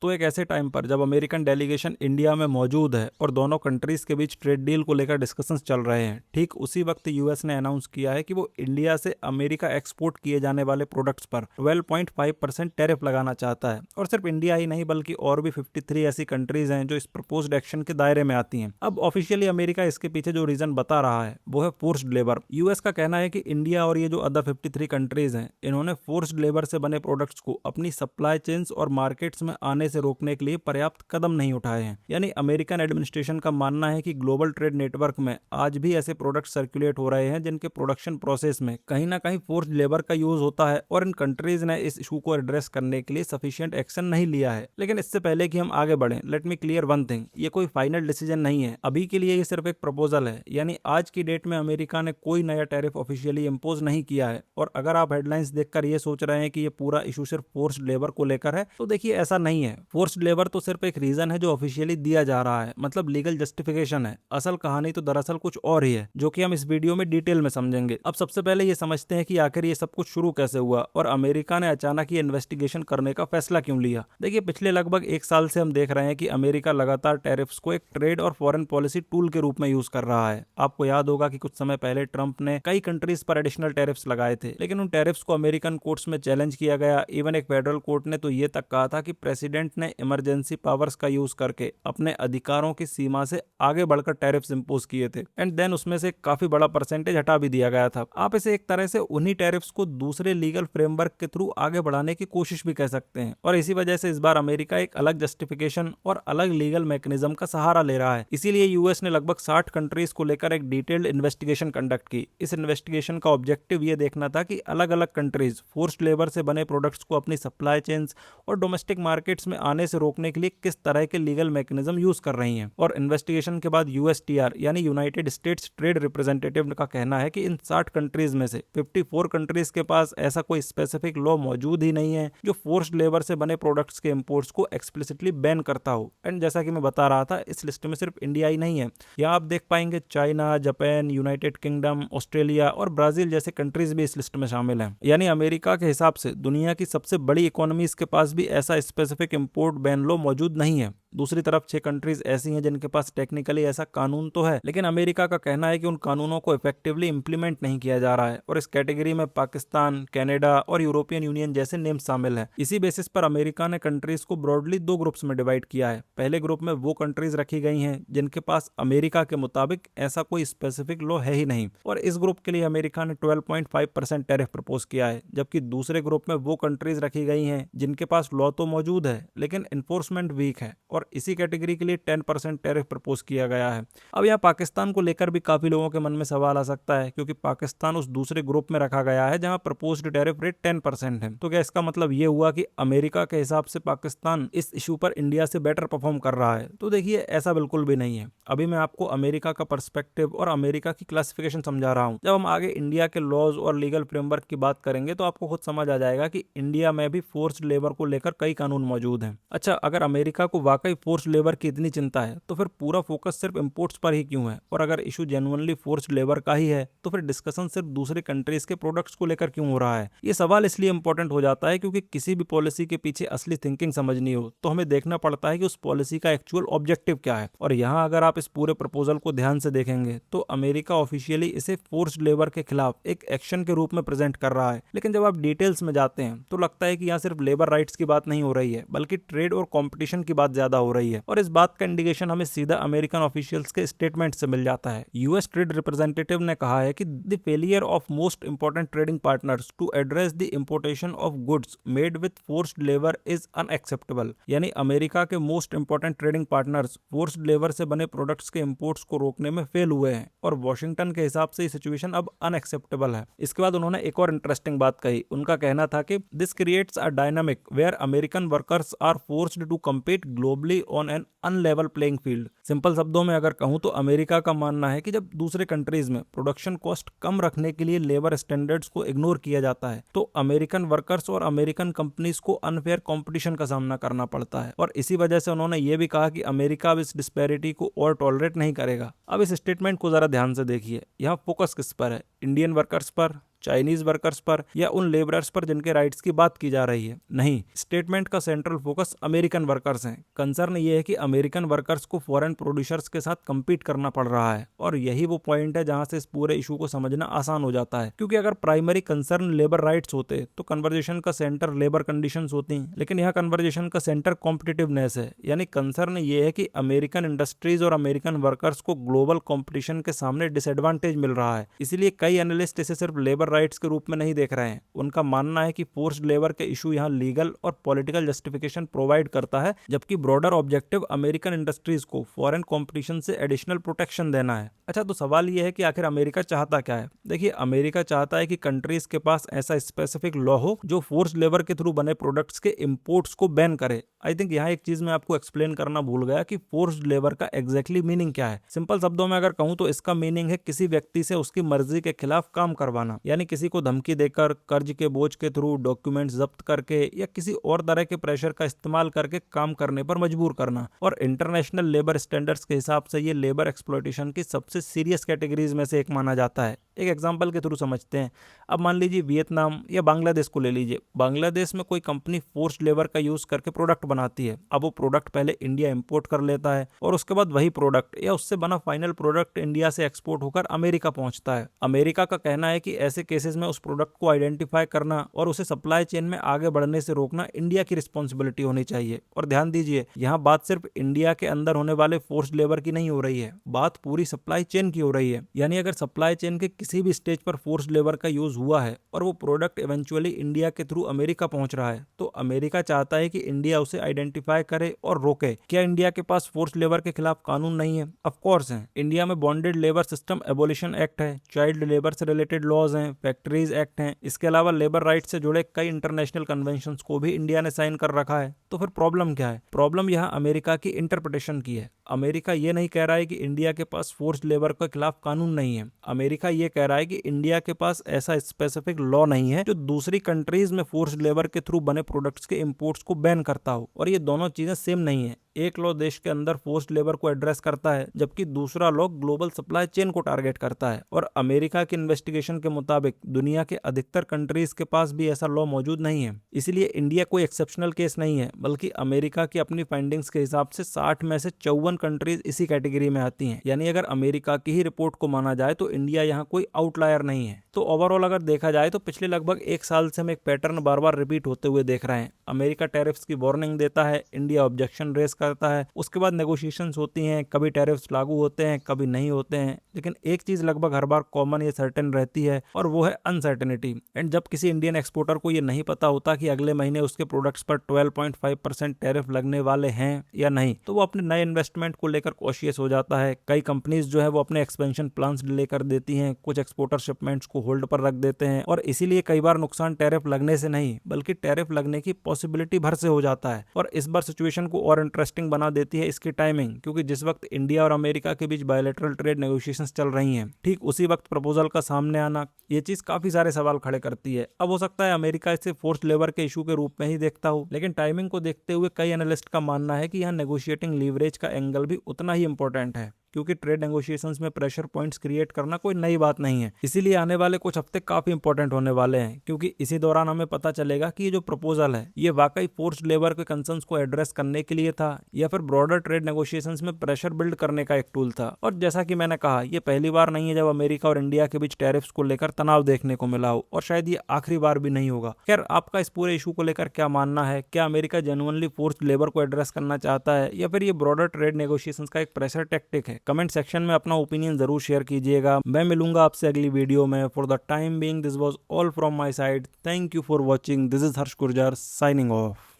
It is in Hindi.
तो एक ऐसे टाइम पर जब अमेरिकन डेलीगेशन इंडिया में मौजूद है और दोनों कंट्रीज के बीच ट्रेड डील को लेकर डिस्कशंस चल रहे हैं, ठीक उसी वक्त यूएस ने अनाउंस किया है कि वो इंडिया से अमेरिका एक्सपोर्ट किए जाने वाले प्रोडक्ट्स पर 12.5% टैरिफ लगाना चाहता है। और सिर्फ इंडिया ही नहीं बल्कि और भी 53 ऐसी कंट्रीज हैं जो इस प्रपोज्ड एक्शन के दायरे में आती हैं। अब ऑफिशियली अमेरिका इसके पीछे जो रीजन बता रहा है वो है फोर्स्ड लेबर। यूएस का कहना है कि इंडिया और ये जो अदर 53 कंट्रीज हैं, इन्होंने फोर्स्ड लेबर से बने प्रोडक्ट्स को अपनी सप्लाई चेन्स और मार्केट्स में आने से रोकने के लिए पर्याप्त कदम नहीं उठाए हैं। यानी अमेरिकन एडमिनिस्ट्रेशन का मानना है कि ग्लोबल ट्रेड नेटवर्क में आज भी ऐसे प्रोडक्ट सर्कुलेट हो रहे हैं जिनके प्रोडक्शन प्रोसेस में कहीं ना कहीं फोर्स्ड लेबर का यूज होता है और इन कंट्रीज ने इस इशू को एड्रेस करने के लिए सफिशिएंट एक्शन नहीं लिया है। लेकिन इससे पहले कि हम आगे बढ़ें, let me clear one thing, ये कोई फाइनल डिसीजन नहीं है। अभी के लिए ये सिर्फ एक प्रपोजल है। यानी आज की डेट में अमेरिका ने कोई नया टैरिफ ऑफिशियली इंपोज नहीं किया है। और अगर आप हेडलाइंस देखकर ये सोच रहे हैं कि ये पूरा इशू सिर्फ फोर्स्ड लेबर को लेकर है, तो देखिए ऐसा नहीं है। फोर्स्ड लेबर तो सिर्फ एक रीजन है जो ऑफिशियली दिया जा रहा है, मतलब लीगल जस्टिफिकेशन है। असल कहानी तो दरअसल कुछ और ही है, जो कि हम इस वीडियो में डिटेल में समझेंगे। अब सबसे पहले ये समझते हैं कि आखिर ये सब कुछ शुरू कैसे हुआ और अमेरिका ने अचानक ये इन्वेस्टिगेशन करने का फैसला क्यों लिया। देखिए, पिछले लगभग एक साल से हम देख रहे हैं कि अमेरिका लगातार टैरिफ्स को एक ट्रेड और फॉरेन पॉलिसी टूल के रूप में यूज कर रहा है। आपको याद होगा कि कुछ समय पहले ट्रंप ने कई कंट्रीज पर एडिशनल टैरिफ्स लगाए थे, लेकिन उन टैरिफ्स को अमेरिकन कोर्ट्स में चैलेंज किया गया। इवन एक फेडरल कोर्ट ने तो ये तक कहा था कि प्रेसिडेंट ने इमरजेंसी पावर्स का यूज करके अपने अधिकारों की सीमा से आगे बढ़कर टैरिफ्स इंपोज किए थे एंड देन उसमें से काफी बड़ा परसेंटेज हटा भी दिया गया था। आप इसे एक तरह से उन्हीं टैरिफ्स को दूसरे लीगल फ्रेमवर्क के थ्रू आगे बढ़ाने की कोशिश भी कह सकते हैं। और इसी वजह से इस बार अमेरिका एक अलग जस्टिफिकेशन और अलग लीगल मैकेनिज्म का सहारा ले रहा है। इसीलिए यूएस ने लगभग 60 कंट्रीज को लेकर एक डिटेल्ड इन्वेस्टिगेशन कंडक्ट की। इस इन्वेस्टिगेशन का ऑब्जेक्टिव ये देखना था कि अलग अलग कंट्रीज फोर्स्ड लेबर से बने प्रोडक्ट्स को अपनी सप्लाई चेन्स और डोमेस्टिक मार्केट्स में आने से रोकने के लिए किस तरह के लीगल मैकेनिज्म यूज कर रही हैं। और इन्वेस्टिगेशन के बाद यूएसटीआर यानी यूनाइटेड स्टेट्स ट्रेड रिप्रेजेंटेटिव का कहना है कि इन 60 कंट्रीज में से 54 कंट्रीज के पास ऐसा कोई स्पेसिफिक लॉ मौजूद ही नहीं है जो फोर्स्ड लेबर से बने प्रोडक्ट्स के इंपोर्ट्स को एक्सप्लिसिटली बैन करता हो। एंड जैसा कि मैं बता रहा था, इस लिस्ट में सिर्फ इंडिया ही नहीं है। यहाँ आप देख पाएंगे China, Japan, United kingdom, Australia और ब्राजील जैसे कंट्रीज भी इस लिस्ट में शामिल हैं। यानी अमेरिका के हिसाब से दुनिया की सबसे बड़ी इकोनॉमीज के पास भी ऐसा स्पेसिफिक इंपोर्ट बैन लॉ मौजूद नहीं है। दूसरी तरफ 6 कंट्रीज ऐसी हैं जिनके पास टेक्निकली ऐसा कानून तो है, लेकिन अमेरिका का कहना है कि उन कानूनों को इफेक्टिवली इंप्लीमेंट नहीं किया जा रहा है। और इस कैटेगरी में पाकिस्तान, कनाडा और यूरोपियन यूनियन जैसे नेम शामिल हैं। इसी बेसिस पर अमेरिका ने कंट्रीज को ब्रॉडली 2 ग्रुप्स में डिवाइड किया है। पहले ग्रुप में वो कंट्रीज रखी गई हैं जिनके पास अमेरिका के मुताबिक ऐसा कोई स्पेसिफिक लॉ है ही नहीं, और इस ग्रुप के लिए अमेरिका ने 12.5% टैरिफ प्रपोज किया है। जबकि दूसरे ग्रुप में वो कंट्रीज रखी गई हैं जिनके पास लॉ तो मौजूद है लेकिन इन्फोर्समेंट वीक है, और इसी कैटेगरी के लिए 10% टैरिफ प्रपोज किया गया है। अब यहाँ पाकिस्तान को लेकर भी काफी लोगों के मन में सवाल आ सकता है, क्योंकि पाकिस्तान उस दूसरे ग्रुप में रखा गया है जहां प्रपोज्ड टैरिफ रेट 10% है। तो क्या इसका मतलब ये हुआ कि अमेरिका के हिसाब से पाकिस्तान इस इशू पर इंडिया से बेटर परफॉर्म कर रहा है? तो देखिए, ऐसा बिल्कुल भी नहीं है। अभी मैं आपको अमेरिका का पर्सपेक्टिव और अमेरिका की क्लासिफिकेशन समझा रहा हूँ। जब हम आगे इंडिया के लॉज और लीगल फ्रेमवर्क की बात करेंगे तो आपको खुद समझ आ जाएगा कि इंडिया में भी फोर्स्ड लेबर को लेकर कई कानून मौजूद हैं। अच्छा, अगर अमेरिका को वाकई फोर्स्ड लेबर की इतनी चिंता है तो फिर पूरा फोकस सिर्फ इंपोर्ट्स पर ही क्यों है? और अगर इशू जेन्युइनली फोर्स्ड लेबर का ही है तो फिर डिस्कशन सिर्फ दूसरे कंट्रीज के प्रोडक्ट्स को लेकर क्यों हो रहा है? ये सवाल इसलिए इंपॉर्टेंट हो जाता है क्योंकि किसी भी पॉलिसी के पीछे असली थिंकिंग समझनी हो तो हमें देखना पड़ता है कि उस पॉलिसी का एक्चुअल ऑब्जेक्टिव क्या है। और यहाँ अगर आप इस पूरे प्रपोजल को ध्यान से देखेंगे तो अमेरिका ऑफिशियली इसे फोर्स्ड लेबर के खिलाफ एक एक्शन के रूप में प्रेजेंट कर रहा है, लेकिन जब आप डिटेल्स में जाते हैं तो लगता है कि यहाँ सिर्फ लेबर राइट्स की बात नहीं हो रही है बल्कि ट्रेड और कंपटीशन की बात ज्यादा हो रही है। और इस बात का इंडिकेशन हमें सीधा अमेरिकन ऑफिशियल्स के स्टेटमेंट से मिल जाता है। यूएस ट्रेड रिप्रेजेंटेटिव ने कहा है कि the failure of most important trading partners to address the importation of goods made with forced labour is unacceptable. यानी अमेरिका के most important trading partners forced labour से बने प्रोडक्ट्स के इंपोर्ट्स को रोकने में फेल हुए हैं, और वॉशिंगटन के हिसाब से ये सिचुएशन अब अनएक्सेप्टेबल है। इसके बाद उन्होंने एक और इंटरेस्टिंग बात कही। उनका कहना था कि this creates a dynamic where American workers are forced to compete globally on an unlevel playing field. Simple शब्दों में अगर कहूं तो अमेरिका का मानना है कि जब दूसरे कंट्रीज में प्रोडक्शन कॉस्ट कम रखने के लिए लेबर स्टैंडर्ड्स को इग्नोर किया जाता है तो अमेरिकन वर्कर्स और अमेरिकन कंपनीज को अनफेयर कंपटीशन का सामना करना पड़ता है। और इसी वजह से उन्होंने ये भी कहा कि अमेरिका अब इस डिस्पैरिटी को और टॉलरेट नहीं करेगा। अब इस स्टेटमेंट को जरा ध्यान से देखिए। यहाँ फोकस किस पर है? इंडियन वर्कर्स पर चाइनीज वर्कर्स पर या उन लेबरर्स पर जिनके राइट्स की बात की जा रही है। नहीं, स्टेटमेंट का सेंट्रल फोकस अमेरिकन वर्कर्स हैं। कंसर्न ये है कि अमेरिकन वर्कर्स को फॉरेन प्रोड्यूसर्स के साथ कम्पीट करना पड़ रहा है, और यही वो पॉइंट है जहां से इस पूरे इशू को समझना आसान हो जाता है। क्योंकि अगर प्राइमरी कंसर्न लेबर राइट्स होते तो कन्वर्जेशन का सेंटर लेबर कंडीशंस होती, लेकिन यहाँ कन्वर्जेशन का सेंटर कॉम्पिटिटिवनेस है। यानी कंसर्न ये है कि अमेरिकन इंडस्ट्रीज और अमेरिकन वर्कर्स को ग्लोबल कंपटीशन के सामने डिसएडवांटेज मिल रहा है। इसलिए कई एनालिस्ट इसे सिर्फ लेबर राइट्स के रूप में नहीं देख रहे हैं। उनका मानना है कि फोर्स्ड लेबर के इशू यहाँ लीगल और पॉलिटिकल जस्टिफिकेशन प्रोवाइड करता है, जबकि ब्रॉडर ऑब्जेक्टिव अमेरिकन इंडस्ट्रीज को फॉरेन कंपटीशन से एडिशनल प्रोटेक्शन देना है। अच्छा, तो सवाल यह है कि आखिर अमेरिका चाहता क्या है। देखिए, अमेरिका चाहता है कि कंट्रीज के पास ऐसा स्पेसिफिक लॉ हो जो फोर्स्ड लेबर के थ्रू बने प्रोडक्ट्स के इंपोर्ट्स को बैन करे। आई थिंक यहाँ एक चीज मैं आपको एक्सप्लेन करना भूल गया कि फोर्स्ड लेबर का एग्जैक्टली मीनिंग क्या है। सिंपल शब्दों में अगर कहूँ तो इसका मीनिंग है किसी व्यक्ति से उसकी मर्जी के खिलाफ काम करवाना, यानी किसी को धमकी देकर, कर्ज के बोझ के थ्रू, डॉक्यूमेंट्स जब्त करके या किसी और तरह के प्रेशर का इस्तेमाल करके काम करने पर मजबूर करना। और इंटरनेशनल लेबर स्टैंडर्ड्स के हिसाब से ये लेबर एक्सप्लॉयटेशन की सबसे सीरियस कैटेगरीज में से एक माना जाता है। एक एग्जांपल के थ्रू समझते हैं। अब मान लीजिए वियतनाम या बांग्लादेश को ले लीजिए। बांग्लादेश में कोई कंपनी फोर्स्ड लेबर का यूज करके प्रोडक्ट बनाती है। अब वो प्रोडक्ट पहले इंडिया इंपोर्ट कर लेता है और उसके बाद वही प्रोडक्ट या उससे बना फाइनल प्रोडक्ट इंडिया से एक्सपोर्ट होकर अमेरिका पहुंचता है। अमेरिका का कहना है कि ऐसे केसेस में उस प्रोडक्ट को आइडेंटिफाई करना और उसे सप्लाई चेन में आगे बढ़ने से रोकना इंडिया की रिस्पॉन्सिबिलिटी होनी चाहिए। और ध्यान दीजिए, यहाँ बात सिर्फ इंडिया के अंदर होने वाले फोर्स्ड लेबर की नहीं हो रही है, बात पूरी सप्लाई चेन की हो रही है। यानी अगर सप्लाई चेन के किसी भी स्टेज पर फोर्स्ड लेबर का यूज हुआ है और वो प्रोडक्ट इवेंचुअली इंडिया के थ्रू अमेरिका पहुंच रहा है, तो अमेरिका चाहता है कि इंडिया उसे आइडेंटिफाई करे और रोके। क्या इंडिया के पास फोर्स्ड लेबर के खिलाफ कानून नहीं है? ऑफ कोर्स है। इंडिया में bonded labour system abolition act है, चाइल्ड लेबर से रिलेटेड लॉज हैं, फैक्ट्रीज एक्ट हैं। इसके अलावा लेबर राइट से जुड़े कई इंटरनेशनल कन्वेंशन को भी इंडिया ने साइन कर रखा है। तो फिर प्रॉब्लम क्या है? प्रॉब्लम यहाँ अमेरिका की इंटरप्रिटेशन की है। अमेरिका ये नहीं कह रहा है कि इंडिया के पास फोर्स्ड लेबर के खिलाफ कानून नहीं है। अमेरिका ये कह रहा है कि इंडिया के पास ऐसा स्पेसिफिक लॉ नहीं है जो दूसरी कंट्रीज में फोर्स्ड लेबर के थ्रू बने प्रोडक्ट्स के इंपोर्ट्स को बैन करता हो। और ये दोनों चीजें सेम नहीं है। एक लॉ देश के अंदर फोर्स्ड लेबर को एड्रेस करता है, जबकि दूसरा लॉ ग्लोबल सप्लाई चेन को टारगेट करता है। और अमेरिका की इन्वेस्टिगेशन के मुताबिक दुनिया के अधिकतर कंट्रीज के पास भी ऐसा लॉ मौजूद नहीं है। इसलिए इंडिया कोई एक्सेप्शनल केस नहीं है, बल्कि अमेरिका की अपनी फाइंडिंग्स के हिसाब से 60 में से 54 कंट्रीज इसी कैटेगरी में आती हैं। यानी अगर अमेरिका की ही रिपोर्ट को माना जाए तो इंडिया यहाँ कोई आउटलायर नहीं है। तो ओवरऑल अगर देखा जाए तो पिछले लगभग एक साल से हम एक पैटर्न बार बार रिपीट होते हुए देख रहे हैं। अमेरिका टैरिफ्स की वार्निंग देता है, इंडिया ऑब्जेक्शन रेज करता है, उसके बाद नेगोशिएशंस होती हैं, कभी टैरिफ्स लागू होते हैं, कभी नहीं होते हैं। लेकिन एक चीज लगभग हर बार कॉमन या सर्टेन रहती है, और वो है अनसर्टेनिटी। एंड जब किसी इंडियन एक्सपोर्टर को ये नहीं पता होता कि अगले महीने उसके प्रोडक्ट्स पर 12.5% टैरिफ लगने वाले हैं या नहीं, तो वो अपने नए इन्वेस्टमेंट को लेकर कॉशियस हो जाता है। कई कंपनीज जो है वो अपने एक्सपेंशन प्लान्स डिले कर देती हैं, कुछ एक्सपोर्टर शिपमेंट्स को होल्ड पर रख देते हैं, और इसीलिए कई बार नुकसान टैरिफ लगने से नहीं बल्कि टैरिफ लगने की पॉसिबिलिटी भर से हो जाता है। और इस बार सिचुएशन को और इंटरेस्टिंग बना देती है इसकी टाइमिंग, क्योंकि जिस वक्त इंडिया और अमेरिका के बीच बायलैटरल ट्रेड नेगोशिएशंस चल रही हैं, ठीक उसी वक्त प्रपोजल का सामने आना, ये चीज काफी सारे सवाल खड़े करती है। अब हो सकता है अमेरिका इसे फोर्स्ड लेबर के इशू के रूप में ही देखता हो, लेकिन टाइमिंग को देखते हुए कई एनालिस्ट का मानना है कि यहाँ नेगोशिएटिंग लीवरेज का एंगल भी उतना ही इंपॉर्टेंट है, क्योंकि ट्रेड नेगोशिएशंस में प्रेशर पॉइंट्स क्रिएट करना कोई नई बात नहीं है। इसीलिए आने वाले कुछ हफ्ते काफी इंपॉर्टेंट होने वाले हैं, क्योंकि इसी दौरान हमें पता चलेगा कि ये जो प्रपोजल है ये वाकई फोर्स्ड लेबर के कंसर्न्स को एड्रेस करने के लिए था या फिर ब्रॉडर ट्रेड नेगोशिएशंस में प्रेशर बिल्ड करने का एक टूल था। और जैसा कि मैंने कहा, ये पहली बार नहीं है जब अमेरिका और इंडिया के बीच टैरिफ्स को लेकर तनाव देखने को मिला हो, और शायद ये आखिरी बार भी नहीं होगा। खैर, आपका इस पूरे इशू को लेकर क्या मानना है? क्या अमेरिका जेन्युइनली फोर्स्ड लेबर को एड्रेस करना चाहता है, या फिर ये ब्रॉडर ट्रेड नेगोशिएशंस का एक प्रेशर टैक्टिक है? कमेंट सेक्शन में अपना ओपिनियन जरूर शेयर कीजिएगा। मैं मिलूंगा आपसे अगली वीडियो में। For the time being this was all from my side. Thank you for watching. This is Harsh Gurjar signing off.